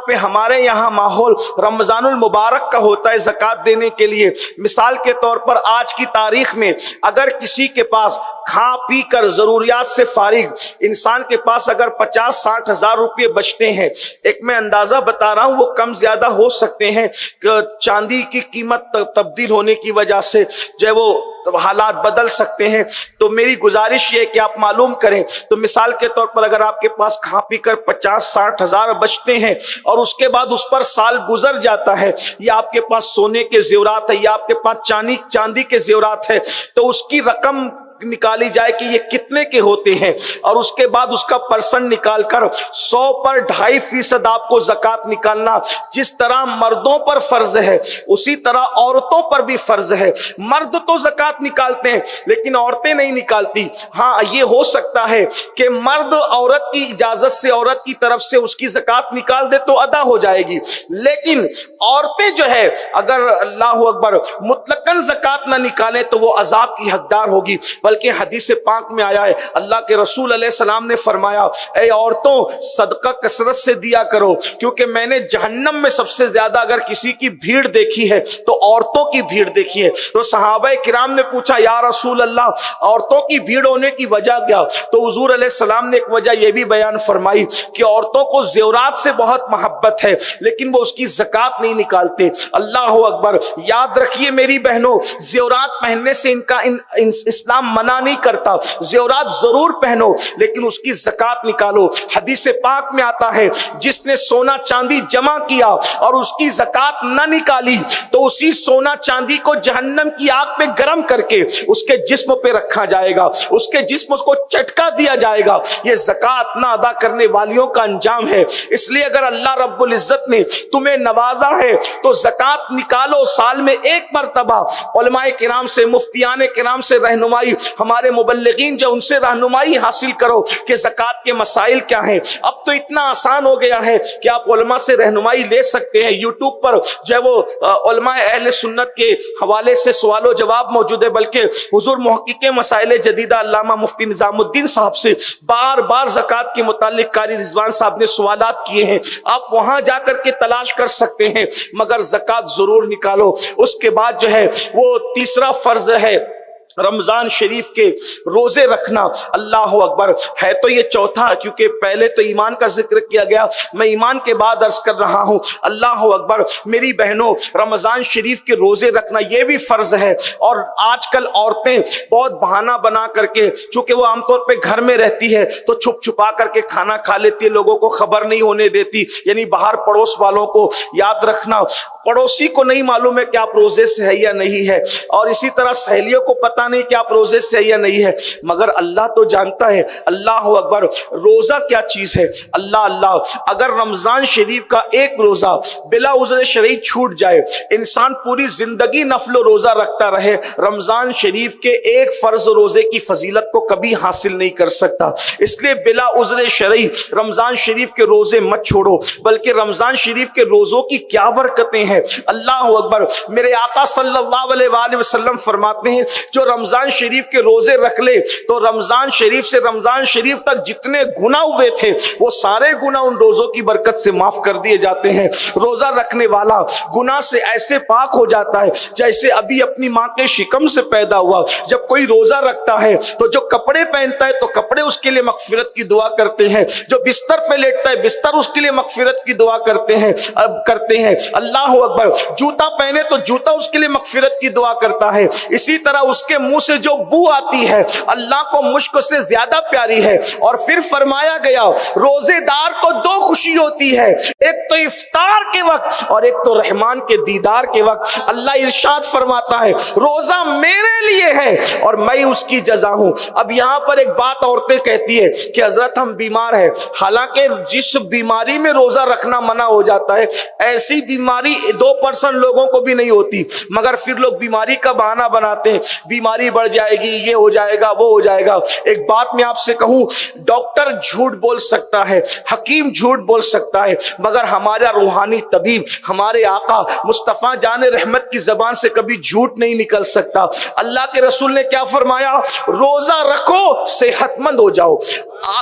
पे हमारे यहाँ माहौल रमजानुल मुबारक का होता है ज़कात देने के लिए। मिसाल के तौर पर आज की तारीख में अगर किसी के पास खा पी कर जरूरियात से फारिग इंसान के पास अगर 50-60 हजार रुपये बचते हैं, एक मैं अंदाजा बता रहा हूं, वो कम ज्यादा हो सकते हैं, चांदी की कीमत तब्दील होने की वजह से जो है वो हालात बदल सकते हैं। तो मेरी गुजारिश ये है कि आप मालूम करें। तो मिसाल के तौर पर अगर आपके पास खा पी कर 50-60 हजार बचते हैं और उसके बाद उस पर साल गुजर जाता है, या आपके पास सोने के जेवरात है या आपके पास चांदी के जेवरात है, तो उसकी रकम निकाली जाए कि ये कितने के होते हैं और उसके बाद उसका परसेंट निकालकर 100 पर 2.5% आपको ज़कात निकालना। जिस तरह मर्दों पर फर्ज है उसी तरह औरतों पर भी फर्ज है। मर्द तो ज़कात निकालते हैं लेकिन औरतें नहीं निकालती। हाँ, ये हो सकता है कि मर्द औरत की इजाजत से, औरत की तरफ से उसकी ज़कात निकाल दे तो अदा हो जाएगी, लेकिन औरतें जो है अगर अल्लाह अकबर मुतलकन ज़कात ना निकाले तो वो अजाब की हकदार होगी। बल्कि हदीस पाक में आया है, अल्लाह के रसूल अलैहिस्सलाम ने फरमाया, ए औरतों सदका कसरत से दिया करो, क्योंकि मैंने जहन्नम में सबसे ज्यादा अगर किसी की भीड़ देखी है तो औरतों की भीड़ देखी है। तो सहाबा किराम ने पूछा, या रसूल अल्लाह, औरतों की भीड़ होने की वजह क्या? तो हुजूर अलैहिस्सलाम ने एक वजह यह भी बयान फरमाई कि औरतों को जेवरात से बहुत मोहब्बत है लेकिन वो उसकी ज़कात नहीं निकालते। अल्लाह अकबर। याद रखिए मेरी बहनों, जेवरात पहनने से इनका इस्लाम मना नहीं करता, जेवरात जरूर पहनो लेकिन उसकी ज़कात निकालो। हदीस पाक में आता है, जिसने सोना चांदी जमा किया और उसकी ज़कात न निकाली तो उसी सोना चांदी को जहन्नम की आग पे गर्म करके उसके जिस्म पे रखा जाएगा, उसके जिस्म को चटका दिया जाएगा। ये ज़कात ना अदा करने वालियों का अंजाम है। इसलिए अगर अल्लाह रब्बुल इज्जत ने तुम्हें नवाजा है तो ज़कात निकालो। साल में एक मरतबा उलमाए किराम से, मुफ्तियान किराम से रहनुमाई, हमारे मुबल्लिगीन जो उनसे रहनुमाई हासिल करो कि ज़कात के मसाइल क्या हैं। अब तो इतना आसान हो गया है कि आप उलमा से रहनुमाई ले सकते हैं। यूट्यूब पर जो है वो उलमाए अहले सुन्नत के हवाले से सवालो जवाब मौजूद है, बल्कि हुजूर मुहक्किक मसाइल जदीदा अल्लामा मुफ्ती निजामुद्दीन साहब से बार बार ज़कात के मुतालिक कारी रिजवान साहब ने सवालात किए हैं, आप वहां जाकर के तलाश कर सकते हैं। मगर ज़कात जरूर निकालो। उसके बाद जो है वो तीसरा फर्ज है रमजान शरीफ के रोजे रखना। अल्लाह अकबर। है तो ये चौथा, क्योंकि पहले तो ईमान का जिक्र किया गया, मैं ईमान के बाद अर्ज कर रहा हूं। अल्लाह अकबर। मेरी बहनों, रमजान शरीफ के रोजे रखना ये भी फर्ज है। और आजकल औरतें बहुत बहाना बना करके, चूंकि वो आमतौर पे घर में रहती है तो छुप छुपा करके खाना खा लेती है, लोगों को खबर नहीं होने देती, यानी बाहर पड़ोस वालों को। याद रखना, पड़ोसी को नहीं मालूम है कि आप रोजे से है या नहीं है, और इसी तरह सहेलियों को पता नहीं कि आप रोजे से है या नहीं है, मगर अल्लाह तो जानता है। अल्लाह अकबर। रोजा क्या चीज है? अल्लाह अल्लाह। अगर रमजान शरीफ का एक रोजा बिला उज़्र शरई छूट जाए, इंसान पूरी जिंदगी नफलो रोजा रखता रहे, रमजान शरीफ के एक फर्ज रोजे की फजीलत को कभी हासिल नहीं कर सकता। इसलिए बिला उज़्र शरई रमजान शरीफ के रोजे मत छोड़ो, बल्कि रमजान शरीफ के रोजों की क्या बरकतें हैं। अल्लाह अकबर। मेरे आका सल्लल्लाहु अलैहि वसल्लम फरमाते हैं, जो रमजान शरीफ के रोजे रख ले तो रमजान शरीफ से रमजान शरीफ तक जितने गुनाह हुए थे वो सारे गुनाह उन रोजों की बरकत से माफ कर दिए जाते हैं। रोजा रखने वाला गुनाह से ऐसे पाक हो जाता है जैसे अभी अपनी माँ के शिकम से पैदा हुआ। जब कोई रोजा रखता है तो जो कपड़े पहनता है तो कपड़े उसके लिए मगफिरत की दुआ करते हैं, जो बिस्तर पे लेटता है बिस्तर उसके लिए मगफिरत की दुआ करते हैं। अल्लाह अकबर। जूता पहने तो जूता उसके लिए मगफिरत की दुआ करता है। इसी तरह उसके मुंह से जो बू आती है अल्लाह को मुश्क से ज्यादा प्यारी है। और फिर फरमाया गया, रोजेदार को दो खुशी होती है, एक तो इफ्तार के वक्त और एक तो रहमान के दीदार के वक्त। अल्लाह इरशाद फरमाता है, रोजा मेरे लिए है और मैं उसकी जजा हूं। अब यहां पर एक बात औरतें कहती है कि हजरत हम बीमार हैं, हालांकि जिस बीमारी में रोजा रखना मना हो जाता है ऐसी बीमारी 2% लोगों को भी नहीं होती, मगर फिर लोग बीमारी का बहाना बनाते हैं, बीमारी बढ़ जाएगी, ये हो जाएगा, वो हो जाएगा। एक बात मैं आपसे कहूं, डॉक्टर झूठ बोल सकता है, हकीम झूठ बोल सकता है, मगर हमारा रूहानी तबीब हमारे आका मुस्तफा जान रहमत की जबान से कभी झूठ नहीं निकल सकता। अल्लाह के रसूल ने क्या फरमाया? रोजा रखो सेहतमंद हो जाओ।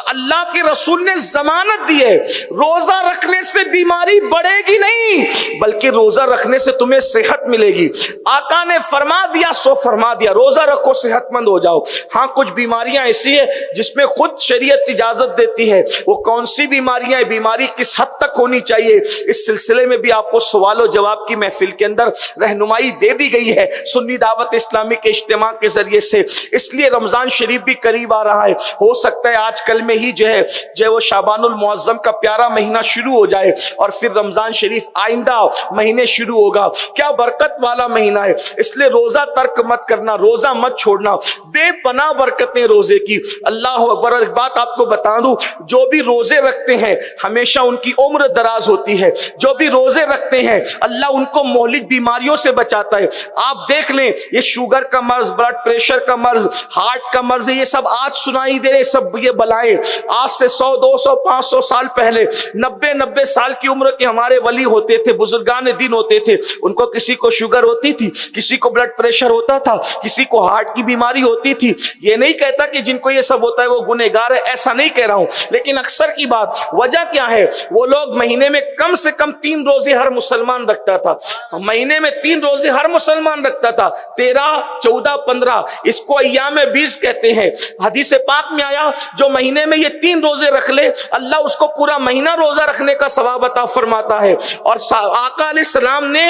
अल्लाह के रसूल ने जमानत दी है, रोजा रखने से बीमारी बढ़ेगी नहीं बल्कि रोजा रखने से तुम्हें सेहत मिलेगी। आका ने फरमा दिया सो फरमा दिया, रोजा रखो सेहतमंद हो जाओ। हाँ, कुछ बीमारियां ऐसी है जिसमें खुद शरीयत इजाजत देती है। वो कौन सी बीमारियां है, बीमारी किस हद तक होनी चाहिए, इस सिलसिले में भी आपको सवाल जवाब की महफिल के अंदर रहनुमाई दे दी गई है सुन्नी दावत इस्लामी के इज्तिमा के जरिए से। इसलिए रमजान शरीफ भी करीब आ रहा है, हो सकता है आजकल में ही जो है वो शाबानुल मुअज्जम का प्यारा महीना शुरू हो जाए और फिर रमजान शरीफ आइंदा महीने शुरू होगा। क्या बरकत वाला महीना है, इसलिए रोजा तर्क मत करना, रोजा मत छोड़ना, बेपनाह बरकतें रोजे की। अल्लाह अकबर। एक बात आपको बता दूं, जो भी रोजे रखते हैं हमेशा उनकी उम्र दराज होती है। जो भी रोजे रखते हैं अल्लाह उनको मौलिक बीमारियों से बचाता है। आप देख लें, ये शुगर का मर्ज, ब्लड प्रेशर का मर्ज, हार्ट का मर्ज, ये सब आज सुनाई दे रहे, सब ये बलाएं आज से 100, 200, 500 साल पहले 90 साल की उम्र के हमारे वली होते थे, बुजुर्गान दिन होते थे, उनको किसी को शुगर होती थी, किसी को ब्लड प्रेशर होता था, किसी को हार्ट की बीमारी होती थी। ये नहीं कहता कि जिनको ये सब होता है वो गुनहगार है, ऐसा नहीं कह रहा हूं, लेकिन अक्सर की बात वजह क्या है, वो लोग महीने में कम से कम 3 रोजे हर मुसलमान रखता था। महीने में 3 रोजे हर मुसलमान रखता था, 13, 14, 15, इसको अय्याम बीस कहते हैं। हदीस पाक में आया जो महीने में ये 3 रोजे रख ले अल्लाह उसको पूरा महीना रोजा रखने का सवाब अता फरमाता है। और आका अलैहिस्सलाम ने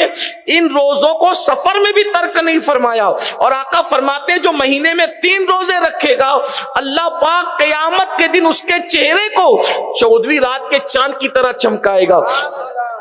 इन रोजों को सफर में भी तर्क नहीं फरमाया। और आका फरमाते हैं जो महीने में 3 रोजे रखेगा अल्लाह पाक क़यामत के दिन उसके चेहरे को 14वीं रात के चांद की तरह चमकाएगा।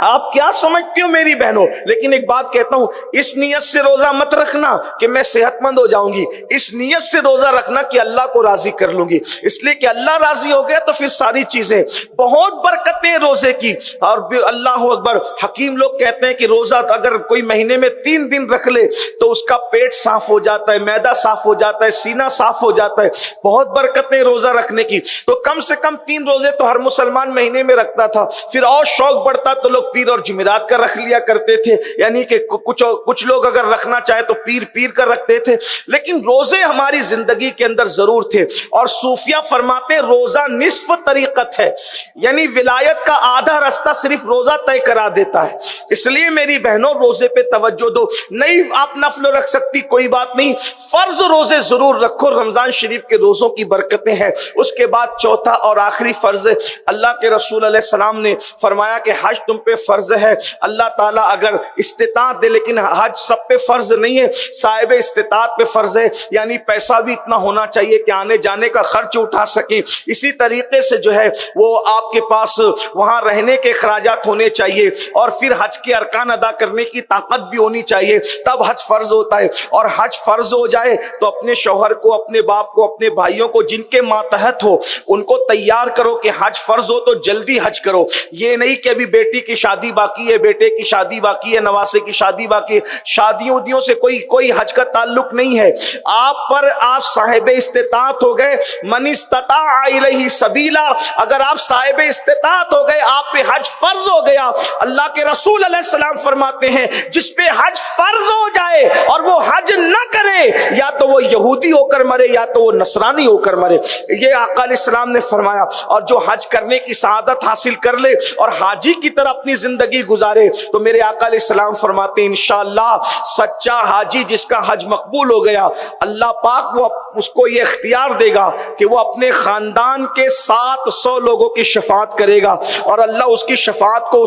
आप क्या समझते हो मेरी बहनों, लेकिन एक बात कहता हूं, इस नियत से रोजा मत रखना कि मैं सेहतमंद हो जाऊंगी, इस नियत से रोजा रखना कि अल्लाह को राजी कर लूंगी। इसलिए कि अल्लाह राजी हो गया तो फिर सारी चीजें, बहुत बरकतें रोजे की। और अल्लाह अकबर, हकीम लोग कहते हैं कि रोजा अगर कोई महीने में 3 दिन रख ले तो उसका पेट साफ हो जाता है, मैदा साफ हो जाता है, सीना साफ हो जाता है। बहुत बरकतें रोजा रखने की। तो कम से कम 3 रोजे तो हर मुसलमान महीने में रखता था। फिर और शौक बढ़ता तो लोग पीर और जुमेरात का रख लिया करते थे, यानी कि कुछ लोग अगर रखना चाहे तो पीर कर रखते थे। लेकिन रोजे हमारी जिंदगी के अंदर जरूर थे। और सूफिया फरमाते रोजा निस्फ तरीकत है, यानी विलायत का आधा रास्ता सिर्फ रोजा तय करा देता है। इसलिए मेरी बहनों रोजे पे तवज्जो दो। नहीं आप नफल रख सकती कोई बात नहीं, फर्ज रोजे जरूर रखो। रमजान शरीफ के रोजों की बरकतें हैं। उसके बाद चौथा और आखिरी फर्ज अल्लाह के रसूल अलैहि सलाम ने फरमाया कि हज तुम पे फर्ज है। अल्लाह ताला अगर इस्तिताअत दे, लेकिन हज सब पे फर्ज नहीं है, साहिब इस्तिताअत पे फर्ज है, यानी पैसा भी इतना होना चाहिए कि आने जाने का खर्च उठा सके। इसी तरीके से जो है वो आपके पास वहां रहने के खर्चात होने चाहिए और फिर हज के अरकान अदा करने की ताकत भी होनी चाहिए, तब हज फर्ज होता है। और हज फर्ज हो जाए तो अपने शौहर को, अपने बाप को, अपने भाइयों को जिनके मातहत हो उनको तैयार करो कि हज फर्ज हो तो जल्दी हज करो। ये नहीं कि अभी बेटी की शादी बाकी है, बेटे की शादी बाकी है, नवासे की शादी बाकी है, शादियों उदियों से कोई हज का ताल्लुक नहीं है। आप साहिब इस्तिताअत हो गए, मन इस्तता इलैहि सबीला, अगर आप साहिब इस्तिताअत हो गए आप पे हज फर्ज हो गया। अल्लाह के रसूल अलैहि सलाम फरमाते हैं जिस पे हज फर्ज हो जाए और वो हज न करे, या तो वो यहूदी होकर मरे या तो वो नसरानी होकर मरे। ये आका अलैहिस्सलाम ने फरमाया। और जो हज करने की सआदत हासिल कर ले और हाजी की तरह अपनी जिंदगी गुजारे तो मेरे आका अलैहिस्सलाम फरमाते हैं इंशाअल्लाह सच्चा हाजी जिसका हज मकबूल हो गया, अल्लाह पाक वो उसको ये इख्तियार देगा कि वो अपने खानदान के 700 लोगों की शफाअत करेगा और अल्लाह उसकी शफाअत को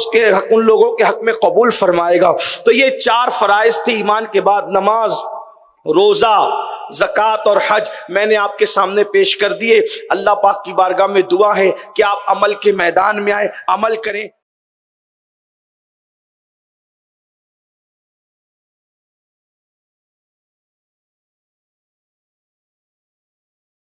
उन लोगों के हक में कबूल फरमाएगा। तो ये 4 फराइज थे ईमान के बाद, नमाज, रोजा, ज़कात और हज मैंने आपके सामने पेश कर दिए। अल्लाह पाक की बारगाह में दुआ है कि आप अमल के मैदान में आए, अमल करें।